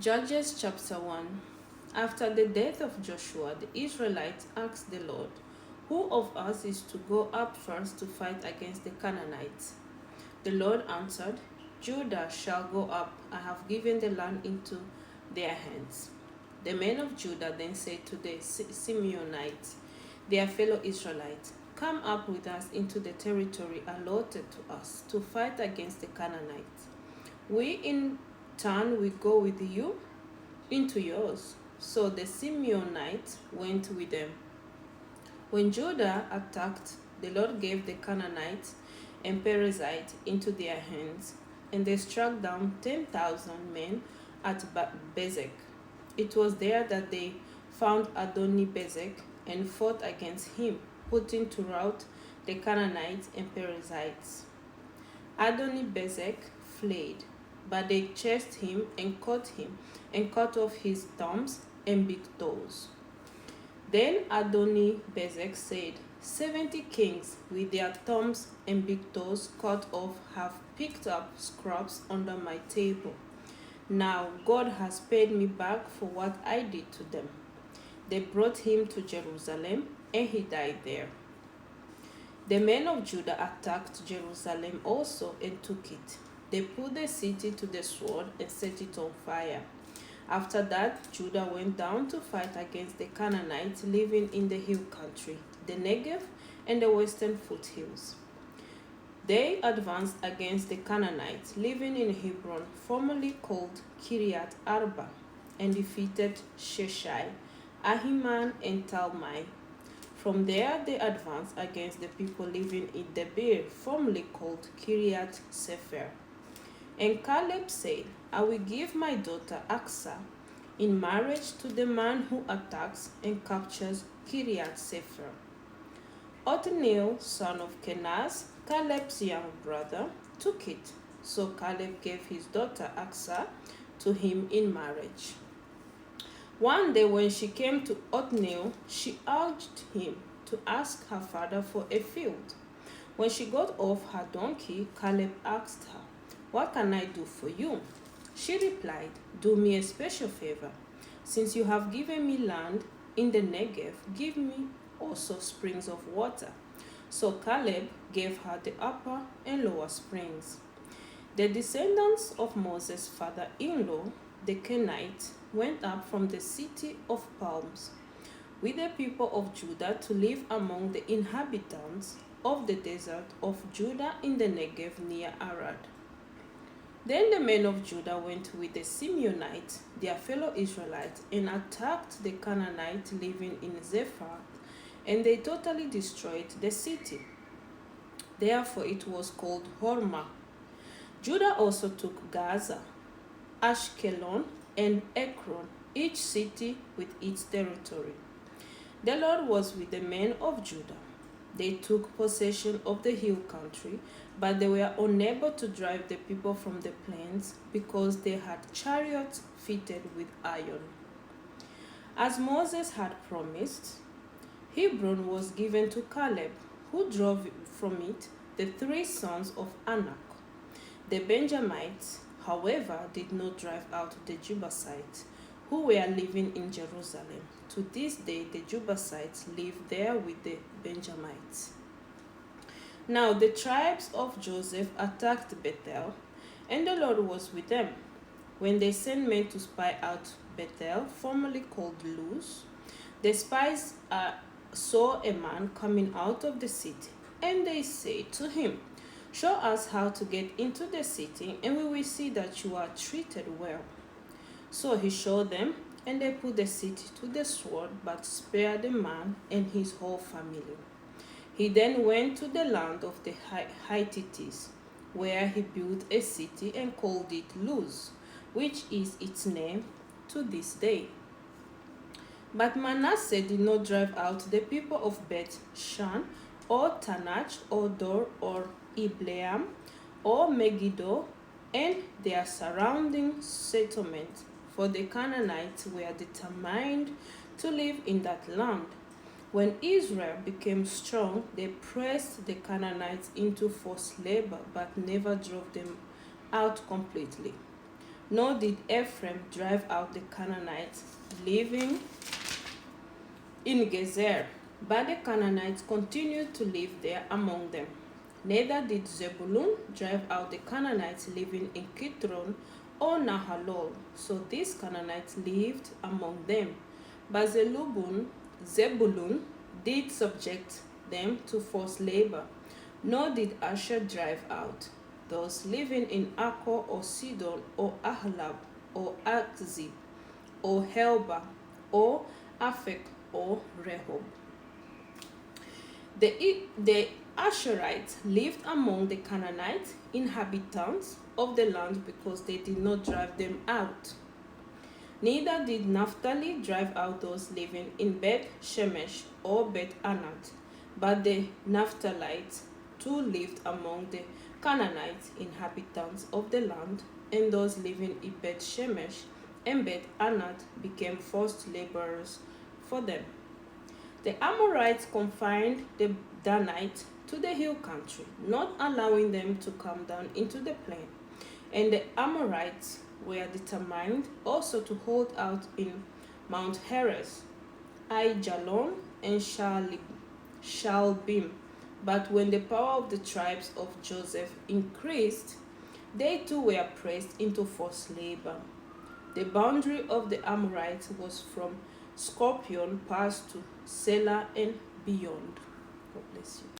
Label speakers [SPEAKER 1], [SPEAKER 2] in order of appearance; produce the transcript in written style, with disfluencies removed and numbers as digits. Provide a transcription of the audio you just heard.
[SPEAKER 1] Judges chapter 1. After the death of Joshua, the Israelites asked the Lord, "Who of us is to go up first to fight against the Canaanites?" The Lord answered, "Judah shall go up. I have given the land into their hands." The men of Judah then said to the Simeonites, their fellow Israelites, "Come up with us into the territory allotted to us to fight against the Canaanites. We in turn will go with you into yours." So the Simeonites went with them. When Judah attacked, the Lord gave the Canaanites and Perizzites into their hands, and they struck down 10,000 men at Bezek. It was there that they found Adoni-Bezek and fought against him, putting to rout the Canaanites and Perizzites. Adoni-Bezek fled, but they chased him and cut off his thumbs and big toes. Then Adoni-Bezek said, 70 kings with their thumbs and big toes cut off have picked up scraps under my table. Now God has paid me back for what I did to them." They brought him to Jerusalem, and he died there. The men of Judah attacked Jerusalem also and took it. They put the city to the sword and set it on fire. After that, Judah went down to fight against the Canaanites living in the hill country, the Negev, and the western foothills. They advanced against the Canaanites living in Hebron, formerly called Kiriath Arba, and defeated Sheshai, Ahiman, and Talmai. From there, they advanced against the people living in Debir, formerly called Kiriath Sefer. And Caleb said, "I will give my daughter Aksa in marriage to the man who attacks and captures Kiriath Sefer." Othniel, son of Kenaz, Caleb's young brother, took it. So Caleb gave his daughter Aksa to him in marriage. One day when she came to Othniel, she urged him to ask her father for a field. When she got off her donkey, Caleb asked her, "What can I do for you?" She replied, "Do me a special favor. Since you have given me land in the Negev, give me also springs of water." So Caleb gave her the upper and lower springs. The descendants of Moses' father-in-law, the Kenites, went up from the city of palms with the people of Judah to live among the inhabitants of the desert of Judah in the Negev near Arad. Then the men of Judah went with the Simeonites, their fellow Israelites, and attacked the Canaanites living in Zephath, and they totally destroyed the city. Therefore it was called Hormah. Judah also took Gaza, Ashkelon, and Ekron, each city with its territory. The Lord was with the men of Judah. They took possession of the hill country, but they were unable to drive the people from the plains because they had chariots fitted with iron. As Moses had promised, Hebron was given to Caleb, who drove from it the 3 sons of Anak. The Benjamites, however, did not drive out the Jebusites, who were living in Jerusalem. To this day, the Jebusites live there with the Benjamites. Now the tribes of Joseph attacked Bethel, and the Lord was with them. When they sent men to spy out Bethel, formerly called Luz, the spies saw a man coming out of the city, and they said to him, "Show us how to get into the city, and we will see that you are treated well." So he showed them, and they put the city to the sword, but spared the man and his whole family. He then went to the land of the Hittites, where he built a city and called it Luz, which is its name to this day. But Manasseh did not drive out the people of Beth Shan, or Tanach, or Dor, or Ibleam, or Megiddo, and their surrounding settlements, for the Canaanites were determined to live in that land. When Israel became strong, they pressed the Canaanites into forced labor, but never drove them out completely. nor did Ephraim drive out the Canaanites living in Gezer, but the Canaanites continued to live there among them. Neither did Zebulun drive out the Canaanites living in Kitron or Nahalol, so these Canaanites lived among them. But Zebulun did subject them to forced labor, nor did Asher drive out those living in Akkor or Sidon or Ahlab or Akzib or Helba or Aphek or Rehob. The Asherites lived among the Canaanite inhabitants of the land because they did not drive them out. Neither did Naphtali drive out those living in Beth Shemesh or Beth Anat, but the Naphtalites too lived among the Canaanite inhabitants of the land, and those living in Beth Shemesh and Beth Anat became forced laborers for them. The Amorites confined the Danites to the hill country, not allowing them to come down into the plain. And the Amorites were determined also to hold out in Mount Heres, Aijalon, and Shalbim. But when the power of the tribes of Joseph increased, they too were pressed into forced labor. The boundary of the Amorites was from Scorpion Pass to Selah and beyond. God bless you.